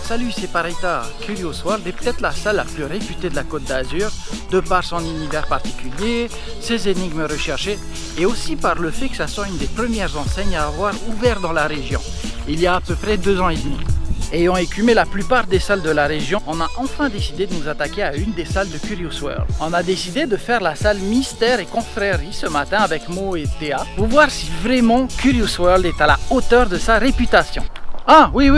Salut, c'est Parita. Curious World est peut-être la salle la plus réputée de la Côte d'Azur, de par son univers particulier, ses énigmes recherchées, et aussi par le fait que ça soit une des premières enseignes à avoir ouvert dans la région, il y a à peu près 2 ans et demi. Ayant écumé la plupart des salles de la région, on a enfin décidé de nous attaquer à une des salles de Curious World. On a décidé de faire la salle Mystère et Confrérie ce matin avec Mo et Théa, pour voir si vraiment Curious World est à la hauteur de sa réputation. Ah oui.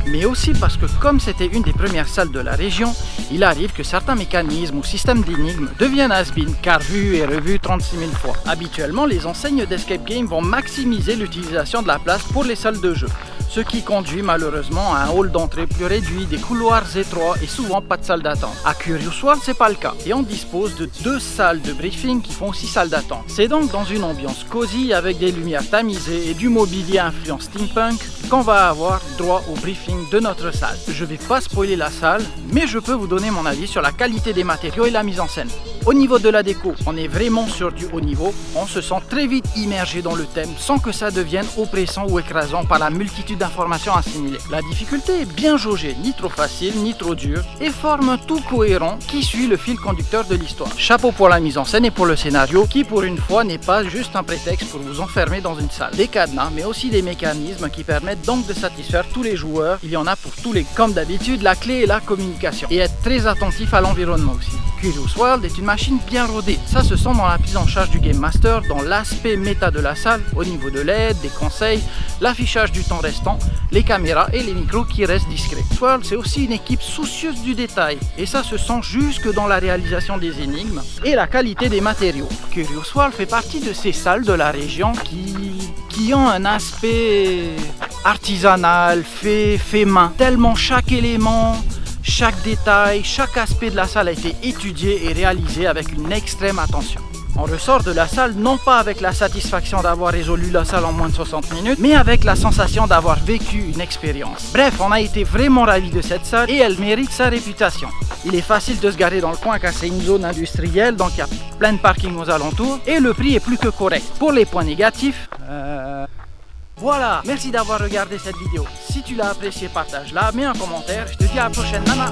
Mais aussi parce que comme c'était une des premières salles de la région, il arrive que certains mécanismes ou systèmes d'énigmes deviennent has-been car vus et revus 36 000 fois. Habituellement, les enseignes d'escape game vont maximiser l'utilisation de la place pour les salles de jeu, ce qui conduit malheureusement à un hall d'entrée plus réduit, des couloirs étroits et souvent pas de salle d'attente. À Curious World, c'est pas le cas et on dispose de 2 salles de briefing qui font aussi salle d'attente. C'est donc dans une ambiance cosy avec des lumières tamisées et du mobilier influence steampunk qu'on va avoir droit au briefing de notre salle. Je vais pas spoiler la salle, mais je peux vous donner mon avis sur la qualité des matériaux et la mise en scène. Au niveau de la déco, on est vraiment sur du haut niveau, on se sent très vite immergé dans le thème sans que ça devienne oppressant ou écrasant par la multitude d'informations assimilées. La difficulté est bien jaugée, ni trop facile ni trop dur, et forme un tout cohérent qui suit le fil conducteur de l'histoire. Chapeau pour la mise en scène et pour le scénario qui pour une fois n'est pas juste un prétexte pour vous enfermer dans une salle. Des cadenas mais aussi des mécanismes qui permettent donc de satisfaire tous les joueurs, il y en a pour tous les. Comme d'habitude, la clé est la communication et être très attentif à l'environnement aussi. Curious World est une machine bien rodée, ça se sent dans la prise en charge du Game Master, dans l'aspect méta de la salle, au niveau de l'aide, des conseils, l'affichage du temps restant, les caméras et les micros qui restent discrets. World, c'est aussi une équipe soucieuse du détail et ça se sent jusque dans la réalisation des énigmes et la qualité des matériaux. Curious World fait partie de ces salles de la région qui ont un aspect artisanal, fait main, tellement chaque élément, chaque détail, chaque aspect de la salle a été étudié et réalisé avec une extrême attention. On ressort de la salle non pas avec la satisfaction d'avoir résolu la salle en moins de 60 minutes, mais avec la sensation d'avoir vécu une expérience. Bref, on a été vraiment ravis de cette salle et elle mérite sa réputation. Il est facile de se garer dans le coin car c'est une zone industrielle, donc il y a plein de parking aux alentours et le prix est plus que correct. Pour les points négatifs, voilà, merci d'avoir regardé cette vidéo. Si tu l'as apprécié, partage-la, mets un commentaire. Je te dis à la prochaine, Nana.